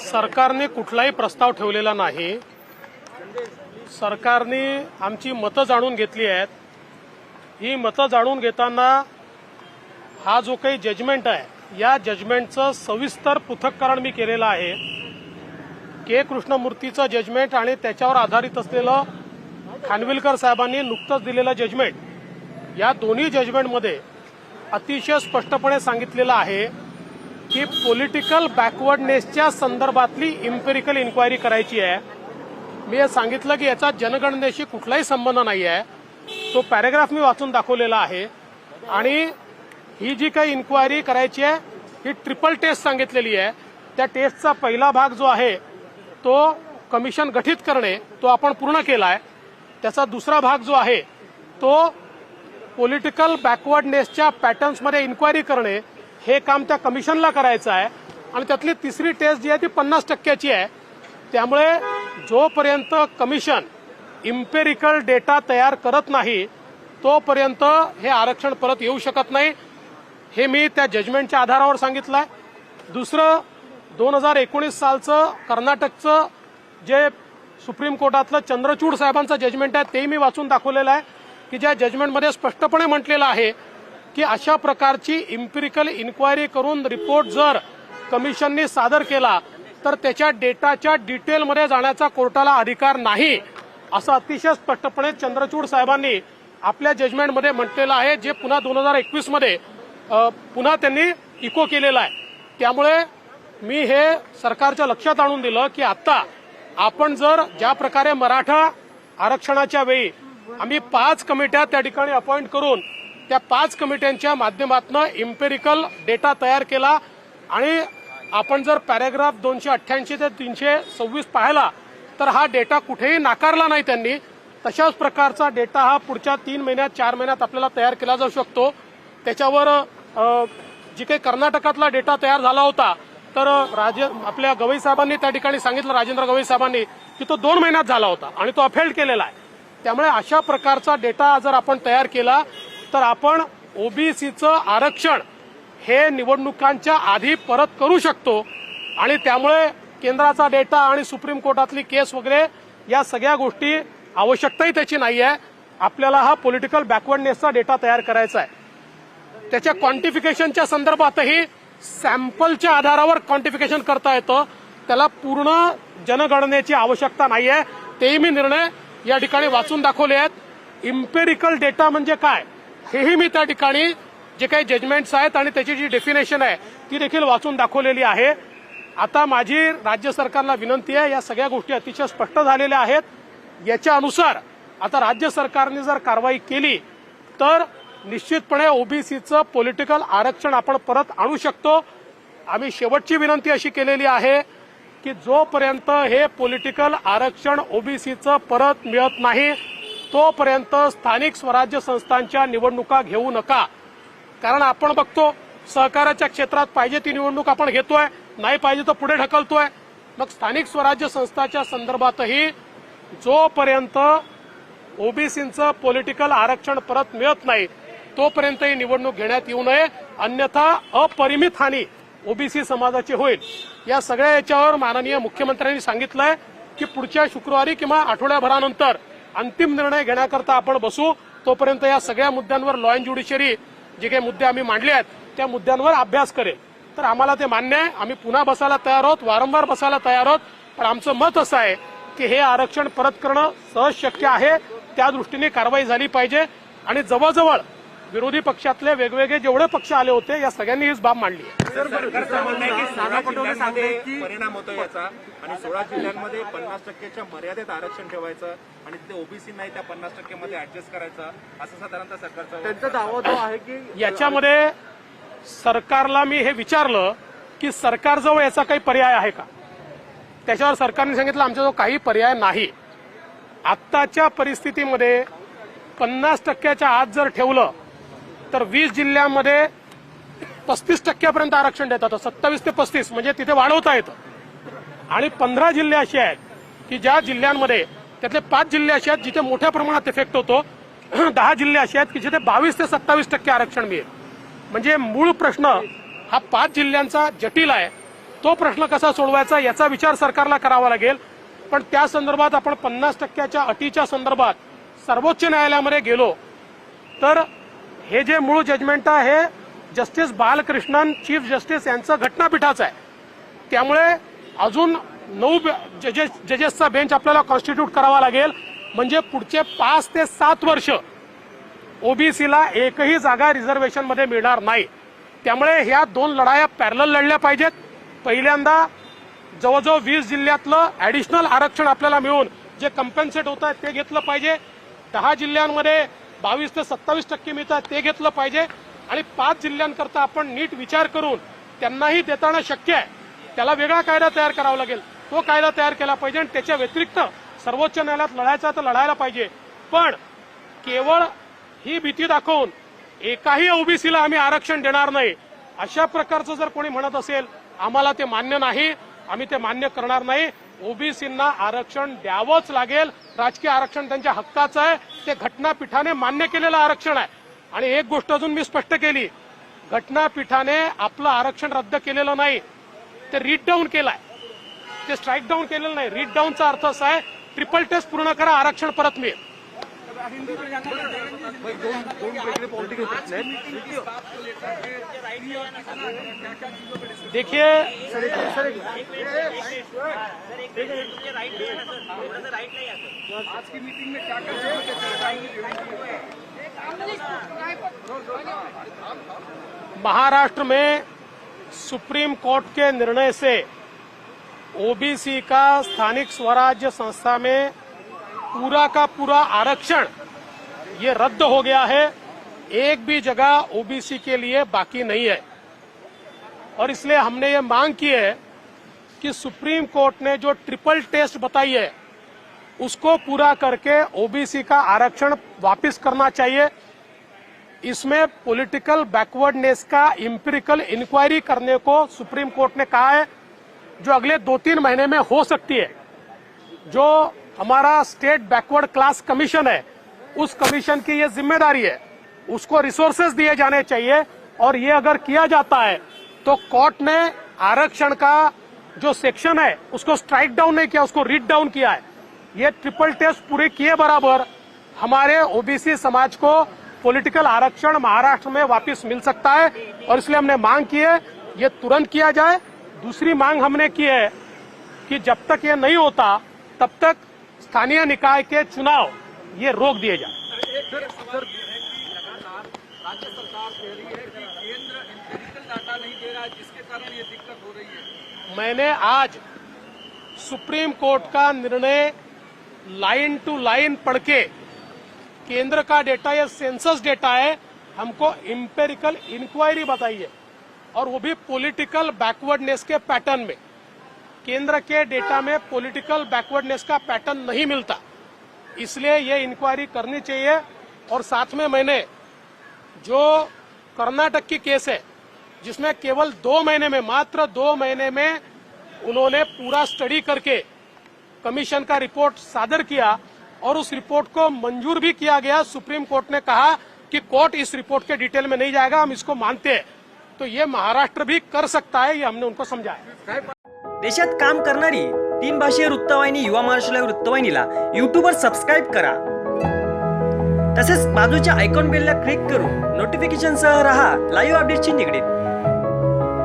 सरकारने कुठलाही प्रस्ताव ठेवलेला नाही। सरकारने आमची मतं जाणून घेतली आहेत। ही मतं जाणून घेताना हा जो काही जजमेंट आहे या जजमेंटचं सविस्तर पृथक्करण मी केलेलं आहे। के कृष्णमूर्तीचं जजमेंट आणि त्याच्यावर आधारित असलेलं खानविलकर साहेबांनी नुकतंच दिलेलं जजमेंट, या दोन्ही जजमेंटमध्ये अतिशय स्पष्टपणे सांगितलेलं आहे की पॉलिटिकल बॅकवर्डनेसच्या संदर्भातली इम्पेरिकल इन्क्वायरी करायची आहे। मी हे सांगितलं की याचा जनगणनेशी कुठलाही संबंध नाही आहे। तो पॅराग्राफ मी वाचून दाखवलेला आहे आणि ही जी काही इन्क्वायरी करायची आहे ही ट्रिपल टेस्ट सांगितलेली आहे। त्या टेस्टचा पहिला भाग जो आहे तो कमिशन गठीत करणे, तो आपण पूर्ण केला आहे। त्याचा दुसरा भाग जो आहे तो पॉलिटिकल बॅकवर्डनेसच्या पॅटर्न्समध्ये इन्क्वायरी करणे, हे काम त्या कमिशनला करायचं आहे। आणि त्यातली तिसरी टेस्ट जी आहे ती 50% आहे। त्यामुळे जोपर्यंत कमिशन इम्पेरिकल डेटा तयार करत नाही तोपर्यंत हे आरक्षण परत येऊ शकत नाही, हे मी त्या जजमेंटच्या आधारावर सांगितलं आहे। दुसरं, 2019 सालचं कर्नाटकचं जे सुप्रीम कोर्टातलं चंद्रचूड साहेबांचं जजमेंट आहे तेही मी वाचून दाखवलेलं आहे की ज्या जजमेंटमध्ये स्पष्टपणे म्हटलेलं आहे की अशा प्रकारची इम्पेरिकल इन्क्वायरी करून रिपोर्ट जर कमिशनने सादर केला तर त्याच्या डेटाच्या डिटेलमध्ये जाण्याचा कोर्टाला अधिकार नाही, असं अतिशय स्पष्टपणे चंद्रचूड साहेबांनी आपल्या जजमेंटमध्ये म्हटलेलं आहे, जे पुन्हा 2021 मध्ये पुन्हा त्यांनी इको केलेलं आहे। त्यामुळे मी हे सरकारच्या लक्षात आणून दिलं की आता आपण जर ज्या प्रकारे मराठा आरक्षणाच्या वेळी आम्ही 5 कमिट्या त्या ठिकाणी अपॉइंट करून त्या 5 कमिट्यांच्या माध्यमातून इम्पेरिकल डेटा तयार केला आणि आपण जर पॅराग्राफ 288 ते 326 पाहिला तर हा डेटा कुठेही नाकारला नाही त्यांनी। तशाच प्रकारचा डेटा हा पुढच्या 3 महिन्यात 4 महिन्यात आपल्याला तयार केला जाऊ शकतो। त्याच्यावर जी काही कर्नाटकातला डेटा तयार झाला होता तर आपल्या गवई साहेबांनी त्या ठिकाणी सांगितलं, राजेंद्र गवई साहेबांनी, की तो 2 महिन्यात झाला होता आणि तो अफेल्ड केलेला आहे। त्यामुळे अशा प्रकारचा डेटा जर आपण तयार केला तर आपण ओबीसीचं आरक्षण हे निवडणुकांच्या आधी परत करू शकतो आणि त्यामुळे केंद्राचा डेटा आणि सुप्रीम कोर्टातली केस वगैरे या सगळ्या गोष्टी आवश्यकताही त्याची नाही आहे। आपल्याला हा पॉलिटिकल बॅकवर्डनेसचा डेटा तयार करायचा आहे। त्याच्या क्वांटिफिकेशनच्या संदर्भातही सॅम्पलच्या आधारावर क्वांटिफिकेशन करता येतं, त्याला पूर्ण जनगणनेची आवश्यकता नाही आहे। तेही मी निर्णय या ठिकाणी वाचून दाखवले आहेत। इम्पेरिकल डेटा म्हणजे काय हेही मी त्या ठिकाणी जे काही जजमेंट्स आहेत आणि त्याची जी डेफिनेशन आहे ती देखील वाचून दाखवलेली आहे। आता माझी राज्य सरकारला विनंती आहे, या सगळ्या गोष्टी अतिशय स्पष्ट झालेल्या आहेत, याच्या अनुसार आता राज्य सरकारने जर कारवाई केली तर निश्चितपणे ओबीसीचं पॉलिटिकल आरक्षण आपण परत आणू शकतो। आम्ही शेवटची विनंती अशी केलेली आहे की जोपर्यंत हे पॉलिटिकल आरक्षण ओबीसीचं परत मिळत नाही तोपर्यंत स्थानिक स्वराज्य संस्थांच्या निवडणुका घेऊ नका। कारण आपण बघतो सहकाराच्या क्षेत्रात पाहिजे ती निवडणूक आपण घेतोय, नाही पाहिजे तर पुढे ढकलतोय। मग स्थानिक स्वराज्य संस्थांच्या संदर्भातही जोपर्यंत ओबीसीचं पॉलिटिकल आरक्षण परत मिळत नाही तोपर्यंत ही निवडणूक घेण्यात येऊ नये, अन्यथा अपरिमित हानी ओबीसी समाजाची होईल। या सगळ्या याच्यावर माननीय मुख्यमंत्र्यांनी सांगितलंय की पुढच्या शुक्रवारी किंवा आठवड्याभरानंतर अंतिम निर्णय घेण्याकरता आपण बसू। तोपर्यंत या सगळ्या मुद्द्यांवर लॉ अँड ज्युडिशरी जे काही मुद्दे आम्ही मांडले आहेत त्या मुद्द्यांवर अभ्यास करेल। तर आम्हाला ते मान्य आहे, आम्ही पुन्हा बसायला तयार आहोत, वारंवार बसायला तयार आहोत, पण आमचं मत असं आहे की हे आरक्षण परत करणं सहज शक्य आहे, त्या दृष्टीने कारवाई झाली पाहिजे। आणि जवळजवळ विरोधी पक्षातले वेगवेगळे जेवढे पक्ष आले होते या सगळ्यांनी हीच बाब मांडली आहे। परिणाम होतो याचा आणि 16 जिल्ह्यांमध्ये 50%च्या मर्यादेत आरक्षण ठेवायचं आणि ते ओबीसी नाही त्या 50% मध्ये ऍडजस्ट करायचं, असं साधारणतः सरकारचा त्यांचा दावा जो आहे की याच्यामध्ये सरकारला मी हे विचारलं की सरकारजवळ याचा काही पर्याय आहे का, त्याच्यावर सरकारने सांगितलं आमच्याजवळ काही पर्याय नाही। आत्ताच्या परिस्थितीमध्ये 50%च्या आत जर ठेवलं तर 20 जिल्ह्यांमध्ये 35% आरक्षण देतात, 27 ते 35 म्हणजे तिथे वाढवता येतं। आणि 15 जिल्हे असे आहेत की ज्या जिल्ह्यांमध्ये, त्यातले 5 जिल्हे असे आहेत जिथे मोठ्या प्रमाणात इफेक्ट होतो, 10 जिल्हे असे आहेत की जिथे 22 ते 27% आरक्षण मिळेल। म्हणजे मूळ प्रश्न हा 5 जिल्ह्यांचा जटिल आहे तो प्रश्न कसा सोडवायचा याचा विचार सरकारला करावा लागेल. पण त्या संदर्भात आपण 50% अटीच्या संदर्भात सर्वोच्च न्यायालयामध्ये गेलो तर हे जे मूळ जजमेंट आहे जस्टिस बालकृष्णन चीफ जस्टिस यांचं घटनापीठाचं आहे. त्यामुळे अजून 9 जजेसचा बेंच आपल्याला कॉन्स्टिट्यूट करावा लागेल. म्हणजे पुढचे 5 ते 7 वर्ष ओबीसीला एकही जागा रिझर्वेशनमध्ये मिळणार नाही. त्यामुळे ह्या 2 लढाया पॅरलल लढल्या पाहिजेत. पहिल्यांदा जवळजवळ 20 जिल्ह्यातलं ऍडिशनल आरक्षण आपल्याला मिळून जे कम्पेन्सेट होत आहे ते घेतलं पाहिजे. 10 जिल्ह्यांमध्ये 22 ते 27% मिळतात ते घेतलं पाहिजे. आणि 5 जिल्ह्यांकरता आपण नीट विचार करून त्यांनाही देताना शक्य आहे त्याला वेगळा कायदा तयार करावा लागेल. तो कायदा तयार केला पाहिजे आणि त्याच्या व्यतिरिक्त सर्वोच्च न्यायालयात लढायचा तर लढायला पाहिजे. पण केवळ ही भीती दाखवून एकाही ओबीसीला आम्ही आरक्षण देणार नाही अशा प्रकारचं जर कोणी म्हणत असेल आम्हाला ते मान्य नाही. आम्ही ते मान्य करणार नाही. ओबीसींना आरक्षण द्यावंच लागेल. राजकीय आरक्षण त्यांच्या हक्काचं आहे. ते घटनापीठाने मान्य केलेलं आरक्षण आहे. आणि एक गोष्ट अजून मी स्पष्ट केली, घटनापीठाने आपलं आरक्षण रद्द केलेलं नाही, ते रीड डाऊन केलंय. ते स्ट्राईक डाऊन केलेलं नाही. रीड डाऊनचा अर्थ असा आहे ट्रिपल टेस्ट पूर्ण करा आरक्षण परत मिळेल. देखिए आज की मीटिंग में क्या महाराष्ट्र में सुप्रीम कोर्ट के निर्णय से ओबीसी का स्थानिक स्वराज्य संस्था में पूरा का पूरा आरक्षण ये रद्द हो गया है. एक भी जगह ओबीसी के लिए बाकी नहीं है. और इसलिए हमने ये मांग की है कि सुप्रीम कोर्ट ने जो ट्रिपल टेस्ट बताई है उसको पूरा करके ओबीसी का आरक्षण वापस करना चाहिए. इसमें पॉलिटिकल बैकवर्डनेस का एम्पिरिकल इंक्वायरी करने को सुप्रीम कोर्ट ने कहा है, जो अगले 2-3 महीने में हो सकती है. जो हमारा स्टेट बैकवर्ड क्लास कमीशन है उस कमीशन की ये जिम्मेदारी है. उसको रिसोर्सेज दिए जाने चाहिए. और ये अगर किया जाता है तो कोर्ट ने आरक्षण का जो सेक्शन है उसको स्ट्राइक डाउन नहीं किया, उसको रीड डाउन किया है. ये ट्रिपल टेस्ट पूरे किए बराबर हमारे ओबीसी समाज को पॉलिटिकल आरक्षण महाराष्ट्र में वापस मिल सकता है. और इसलिए हमने मांग की है ये तुरंत किया जाए. दूसरी मांग हमने की है कि जब तक ये नहीं होता तब तक स्थानीय निकाय के चुनाव ये रोक दिए जाए. राज्य सरकार कह रही है कि केंद्र एम्पिरिकल डाटा नहीं दे रहा है जिसके कारण ये दिक्कत हो रही है. मैंने आज सुप्रीम कोर्ट का निर्णय लाइन टू लाइन पढ़ के, केंद्र का डेटा ये सेंसस डेटा है, हमको एम्पिरिकल इंक्वायरी बताई है और वो भी पॉलिटिकल बैकवर्डनेस के पैटर्न में. केंद्र के डेटा में पॉलिटिकल बैकवर्डनेस का पैटर्न नहीं मिलता, इसलिए ये इंक्वायरी करनी चाहिए. और साथ में मैंने जो कर्नाटक की केस है जिसमें केवल 2 महीने में, मात्र 2 महीने में उन्होंने पूरा स्टडी करके कमीशन का रिपोर्ट सादर किया और उस रिपोर्ट को मंजूर भी किया गया. सुप्रीम कोर्ट ने कहा कि कोर्ट इस रिपोर्ट के डिटेल में नहीं जाएगा, हम इसको मानते हैं. तो ये महाराष्ट्र भी कर सकता है, ये हमने उनको समझाया. देशात काम करणारी 3 भाषीय वृत्तवाहिनी युवा महाराष्ट्र लाईव्ह वृत्तवाहिनीला यूट्यूबवर सबस्क्राईब करा. तसेच बाजूच्या आयकॉन बेलला क्लिक करून नोटिफिकेशनसह रहा लाईव्ह अपडेटशी निगडीत.